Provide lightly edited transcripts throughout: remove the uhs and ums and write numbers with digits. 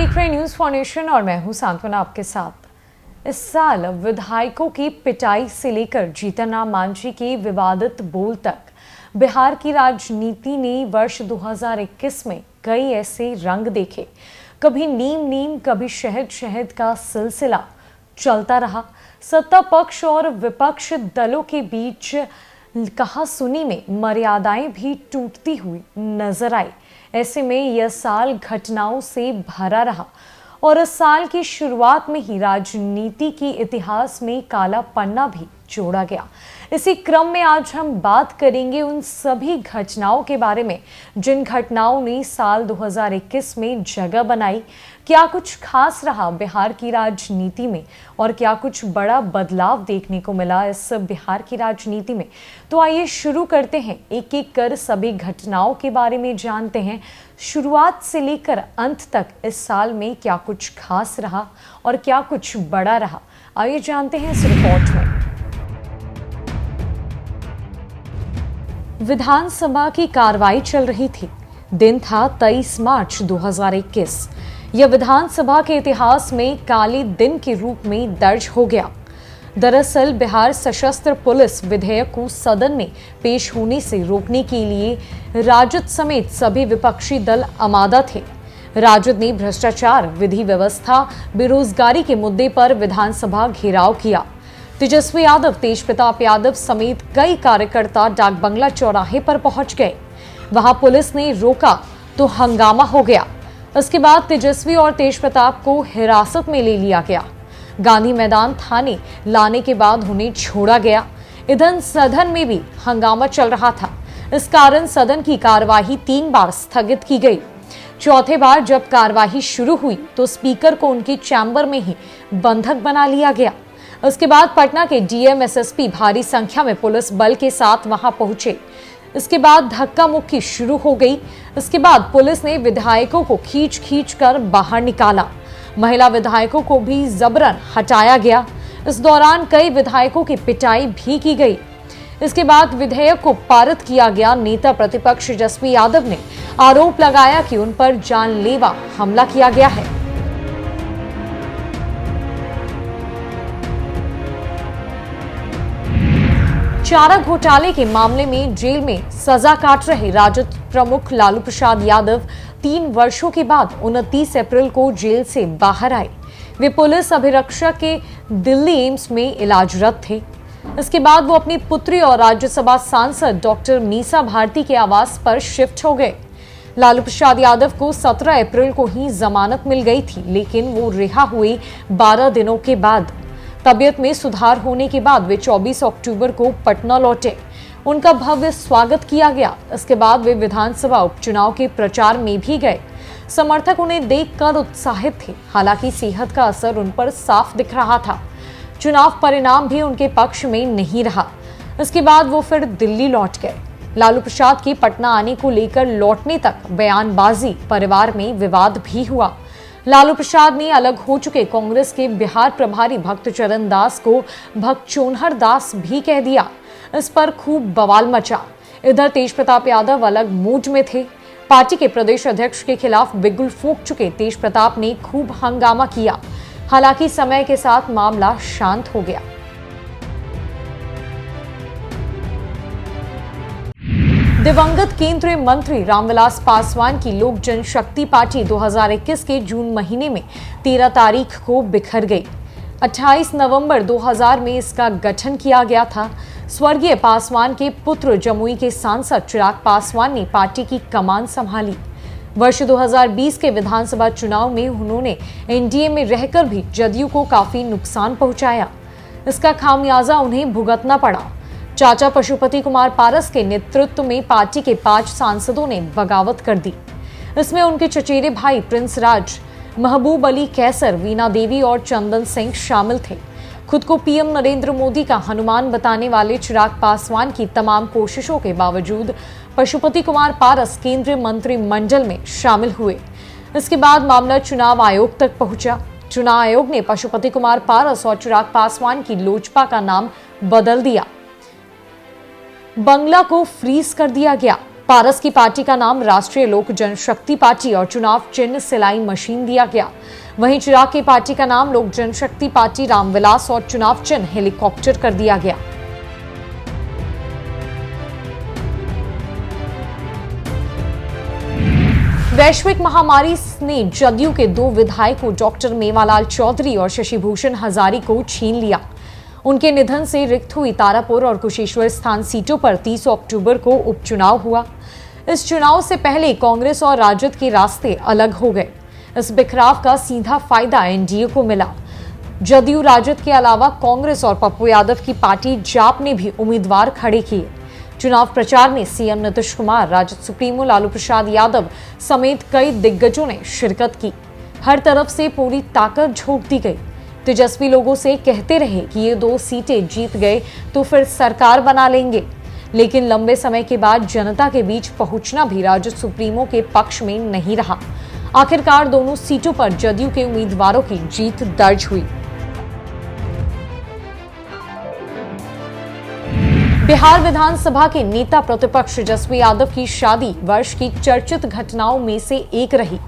देख रहे हैं न्यूज फाउंडेशन और मैं हूं सांत्वना आपके साथ। इस साल विधायकों की पिटाई से लेकर जीतन राम मांझी के विवादित बोल तक बिहार की राजनीति ने वर्ष 2021 में कई ऐसे रंग देखे। कभी नीम नीम, कभी शहद शहद का सिलसिला चलता रहा। सत्ता पक्ष और विपक्ष दलों के बीच कहा सुनी में मर्यादाएं भी टूटती हुई नजर आई। ऐसे में यह साल घटनाओं से भरा रहा और इस साल की शुरुआत में ही राजनीति के इतिहास में काला पन्ना भी जोड़ा गया। इसी क्रम में आज हम बात करेंगे उन सभी घटनाओं के बारे में जिन घटनाओं ने साल 2021 में जगह बनाई। क्या कुछ खास रहा बिहार की राजनीति में और क्या कुछ बड़ा बदलाव देखने को मिला इस बिहार की राजनीति में। तो आइए शुरू करते हैं, एक एक कर सभी घटनाओं के बारे में जानते हैं। शुरुआत से लेकर अंत तक इस साल में क्या कुछ खास रहा और क्या कुछ बड़ा रहा, आइए जानते हैं इस रिपोर्ट में। विधानसभा की कार्रवाई चल रही थी। दिन था 23 मार्च 2021। यह विधानसभा के इतिहास में काले दिन के रूप में दर्ज हो गया। दरअसल बिहार सशस्त्र पुलिस विधेयक को सदन में पेश होने से रोकने के लिए राजद समेत सभी विपक्षी दल आमादा थे। राजद ने भ्रष्टाचार, विधि व्यवस्था, बेरोजगारी के मुद्दे पर विधानसभा घेराव किया। तेजस्वी यादव, तेज प्रताप यादव समेत कई कार्यकर्ता डाक बंगला चौराहे पर पहुंच गए। वहां पुलिस ने रोका तो हंगामा हो गया। इसके बाद तेजस्वी और तेज प्रताप को हिरासत में ले लिया गया। गांधी मैदान थाने लाने के बाद उन्हें छोड़ा गया। इधर सदन में भी हंगामा चल रहा था। इस कारण सदन की कार्यवाही 3 बार स्थगित की गई। चौथे बार जब कार्यवाही शुरू हुई तो स्पीकर को उनके चैम्बर में ही बंधक बना लिया गया। उसके बाद पटना के डीएम, एसएसपी भारी संख्या में पुलिस बल के साथ वहां पहुंचे। इसके बाद धक्का मुक्की शुरू हो गई। इसके बाद पुलिस ने विधायकों को खींच कर बाहर निकाला। महिला विधायकों को भी जबरन हटाया गया। इस दौरान कई विधायकों की पिटाई भी की गई। इसके बाद विधेयक को पारित किया गया। नेता प्रतिपक्ष तेजस्वी यादव ने आरोप लगाया कि उन पर जानलेवा हमला किया गया है। चारा घोटाले के मामले में जेल में सजा काट रहे राजद प्रमुख लालू प्रसाद यादव 3 वर्षों के बाद 29 अप्रैल को जेल से बाहर आए। वे पुलिस अभिरक्षा के दिल्ली एम्स में इलाजरत थे। इसके बाद वो अपनी पुत्री और राज्यसभा सांसद डॉक्टर मीसा भारती के आवास पर शिफ्ट हो गए। लालू प्रसाद यादव को 17 अप्रैल को ही जमानत मिल गई थी, लेकिन वो रिहा हुए 12 दिनों के बाद। तबीयत में सुधार होने के बाद वे 24 अक्टूबर को पटना लौटे। उनका भव्य स्वागत किया गया। इसके बाद वे विधानसभा उपचुनाव के प्रचार में भी गए। समर्थक उन्हें देखकर उत्साहित थे। हालांकि सेहत का असर उन पर साफ दिख रहा था। चुनाव परिणाम भी उनके पक्ष में नहीं रहा। इसके बाद वो फिर दिल्ली लौट गए। लालू प्रसाद के पटना आने को लेकर लौटने तक बयानबाजी, परिवार में विवाद भी हुआ। लालू प्रसाद ने अलग हो चुके कांग्रेस के बिहार प्रभारी भक्त चरण दास को भक्तचोनहर दास भी कह दिया। इस पर खूब बवाल मचा। इधर तेज प्रताप यादव अलग मूड में थे। पार्टी के प्रदेश अध्यक्ष के खिलाफ बिगुल फूंक चुके तेज प्रताप ने खूब हंगामा किया। हालांकि समय के साथ मामला शांत हो गया। दिवंगत केंद्रीय मंत्री रामविलास पासवान की लोक जनशक्ति पार्टी 2021 के जून महीने में 13 तारीख को बिखर गई। 28 नवंबर 2000 में इसका गठन किया गया था। स्वर्गीय पासवान के पुत्र जमुई के सांसद चिराग पासवान ने पार्टी की कमान संभाली। वर्ष 2020 के विधानसभा चुनाव में उन्होंने एनडीए में रहकर भी जदयू को काफी नुकसान पहुंचाया। इसका खामियाजा उन्हें भुगतना पड़ा। चाचा पशुपति कुमार पारस के नेतृत्व में पार्टी के 5 सांसदों ने बगावत कर दी। इसमें उनके चचेरे भाई प्रिंस राज, महबूब अली कैसर, वीना देवी और चंदन सिंह शामिल थे। खुद को पीएम नरेंद्र मोदी का हनुमान बताने वाले चिराग पासवान की तमाम कोशिशों के बावजूद पशुपति कुमार पारस केंद्रीय मंत्रिमंडल में शामिल हुए। इसके बाद मामला चुनाव आयोग तक पहुंचा। चुनाव आयोग ने पशुपति कुमार पारस और चिराग पासवान की लोजपा का नाम बदल दिया। बंगला को फ्रीज कर दिया गया। पारस की पार्टी का नाम राष्ट्रीय लोक जनशक्ति पार्टी और चुनाव चिन्ह सिलाई मशीन दिया गया। वहीं चिराग की पार्टी का नाम लोक जनशक्ति पार्टी रामविलास और चुनाव चिन्ह हेलीकॉप्टर कर दिया गया। वैश्विक महामारी ने जदयू के 2 विधायकों डॉक्टर मेवालाल चौधरी और शशिभूषण हजारी को छीन लिया। उनके निधन से रिक्त हुई तारापुर और कुशेश्वर स्थान सीटों पर 30 अक्टूबर को उपचुनाव हुआ। इस चुनाव से पहले कांग्रेस और राजद के रास्ते अलग हो गए। इस बिखराव का सीधा फायदा एनडीए को मिला। जदयू राजद के अलावा कांग्रेस और पप्पू यादव की पार्टी जाप ने भी उम्मीदवार खड़े किए। चुनाव प्रचार में सीएम नीतीश कुमार, राजद सुप्रीमो लालू प्रसाद यादव समेत कई दिग्गजों ने शिरकत की। हर तरफ से पूरी ताकत झोंक दी गई। तेजस्वी लोगों से कहते रहे कि ये 2 सीटें जीत गए तो फिर सरकार बना लेंगे, लेकिन लंबे समय के बाद जनता के बीच पहुंचना भी राजद सुप्रीमो के पक्ष में नहीं रहा। आखिरकार दोनों सीटों पर जदयू के उम्मीदवारों की जीत दर्ज हुई। बिहार विधानसभा के नेता प्रतिपक्ष तेजस्वी यादव की शादी वर्ष की चर्चित घटनाओं में से एक रही।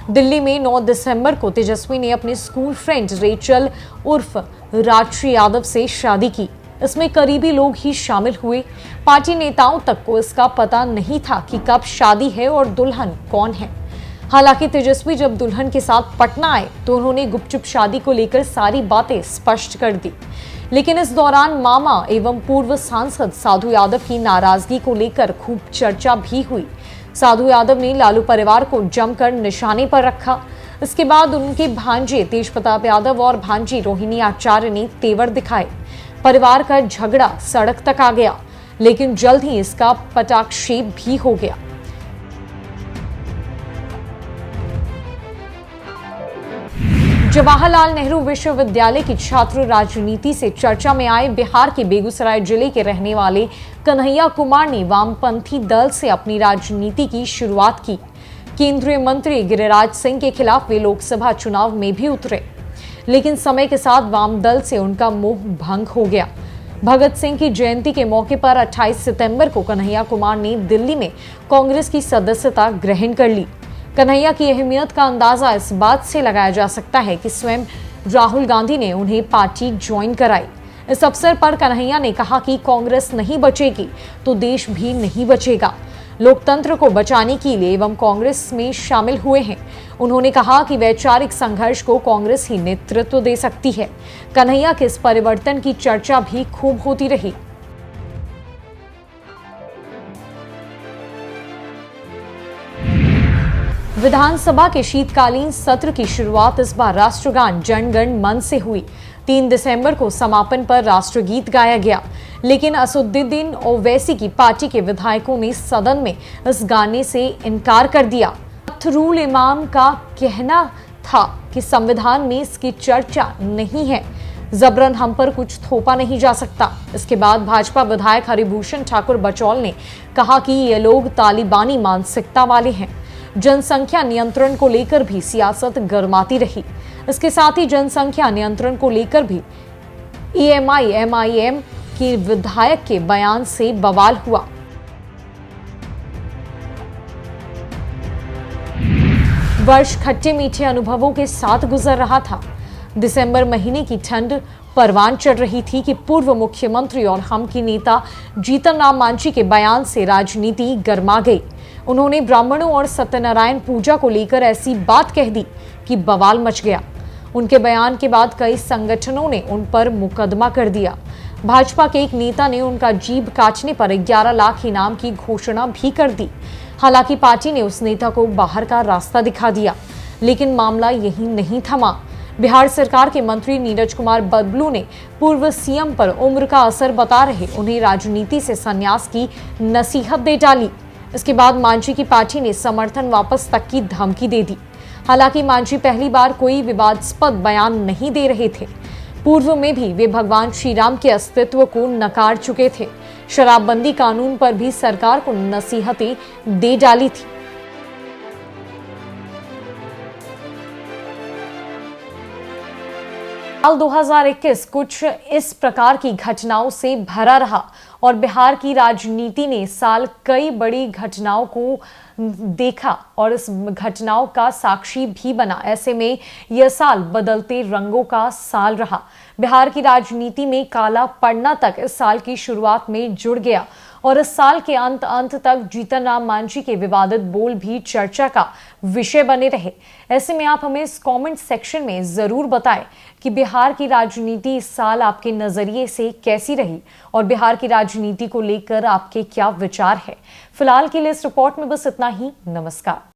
दिल्ली में 9 दिसंबर को तेजस्वी ने अपने स्कूल फ्रेंड रेचल उर्फ राजश्री यादव से शादी की। इसमें करीबी लोग ही शामिल हुए। पार्टी नेताओं तक को इसका पता नहीं था कि कब शादी है और दुल्हन कौन है। हालांकि तेजस्वी जब दुल्हन के साथ पटना आए तो उन्होंने गुपचुप शादी को लेकर सारी बातें स्पष्ट कर दी। लेकिन इस दौरान मामा एवं पूर्व सांसद साधु यादव की नाराजगी को लेकर खूब चर्चा भी हुई। साधु यादव ने लालू परिवार को जमकर निशाने पर रखा। इसके बाद उनके भांजे तेज प्रताप यादव और भांजी रोहिणी आचार्य ने तेवर दिखाए। परिवार का झगड़ा सड़क तक आ गया, लेकिन जल्द ही इसका पटाक्षेप भी हो गया। जवाहरलाल नेहरू विश्वविद्यालय की छात्र राजनीति से चर्चा में आए बिहार के बेगूसराय जिले के रहने वाले कन्हैया कुमार ने वामपंथी दल से अपनी राजनीति की शुरुआत की। केंद्रीय मंत्री गिरिराज सिंह के खिलाफ वे लोकसभा चुनाव में भी उतरे, लेकिन समय के साथ वाम दल से उनका मोह भंग हो गया। भगत सिंह की जयंती के मौके पर 28 सितंबर को कन्हैया कुमार ने दिल्ली में कांग्रेस की सदस्यता ग्रहण कर ली। कन्हैया की अहमियत का अंदाजा इस बात से लगाया जा सकता है कि स्वयं राहुल गांधी ने उन्हें पार्टी ज्वाइन कराई। इस अवसर पर कन्हैया ने कहा कि कांग्रेस नहीं बचेगी तो देश भी नहीं बचेगा। लोकतंत्र को बचाने के लिए एवं कांग्रेस में शामिल हुए हैं। उन्होंने कहा कि वैचारिक संघर्ष को कांग्रेस ही नेतृत्व दे सकती है। कन्हैया के इस परिवर्तन की चर्चा भी खूब होती रही। विधानसभा के शीतकालीन सत्र की शुरुआत इस बार राष्ट्रगान जन गण मन से हुई। 3 दिसंबर को समापन पर राष्ट्रगीत गाया गया, लेकिन असदुद्दीन ओवैसी की पार्टी के विधायकों ने सदन में इस गाने से इनकार कर दिया। अख्तरुल इमाम का कहना था कि संविधान में इसकी चर्चा नहीं है, जबरन हम पर कुछ थोपा नहीं जा सकता। इसके बाद भाजपा विधायक हरिभूषण ठाकुर बचौल ने कहा कि ये लोग तालिबानी मानसिकता वाले हैं। जनसंख्या नियंत्रण को लेकर भी सियासत गरमाती रही। इसके साथ ही जनसंख्या नियंत्रण को लेकर भी एएमआई-एमआईएम के विधायक के बयान से बवाल हुआ। वर्ष खट्टे मीठे अनुभवों के साथ गुजर रहा था। दिसंबर महीने की ठंड परवान चढ़ रही थी कि पूर्व मुख्यमंत्री और हम की नेता जीतन राम मांझी के बयान से राजनीति गर्मा गई। उन्होंने ब्राह्मणों और सत्यनारायण पूजा को लेकर ऐसी बात कह दी कि बवाल मच गया। उनके बयान के बाद कई संगठनों ने उन पर मुकदमा कर दिया। भाजपा के एक नेता ने उनका जीभ काटने पर 11 लाख इनाम की घोषणा भी कर दी। हालांकि पार्टी ने उस नेता को बाहर का रास्ता दिखा दिया, लेकिन मामला यही नहीं थमा। बिहार सरकार के मंत्री नीरज कुमार बबलू ने पूर्व सीएम पर उम्र का असर बता रहे उन्हें राजनीति से संन्यास की नसीहत दे डाली। इसके बाद मांझी की पार्टी ने समर्थन वापस तक की धमकी दे दी। हालांकि मांझी पहली बार कोई विवादास्पद बयान नहीं दे रहे थे। पूर्व में भी वे भगवान श्री राम के अस्तित्व को नकार चुके थे। शराबबंदी कानून पर भी सरकार को नसीहतें दे डाली थी। साल 2021 कुछ इस प्रकार की घटनाओं से भरा रहा और बिहार की राजनीति ने साल कई बड़ी घटनाओं को देखा और इस घटनाओं का साक्षी भी बना। ऐसे में यह साल बदलते रंगों का साल रहा। बिहार की राजनीति में काला पड़ना तक इस साल की शुरुआत में जुड़ गया और इस साल के अंत तक जीतन राम मांझी के विवादित बोल भी चर्चा का विषय बने रहे। ऐसे में आप हमें इस कमेंट सेक्शन में जरूर बताएं कि बिहार की राजनीति इस साल आपके नजरिए से कैसी रही और बिहार की राजनीति को लेकर आपके क्या विचार है। फिलहाल के लिए इस रिपोर्ट में बस इतना ही। नमस्कार।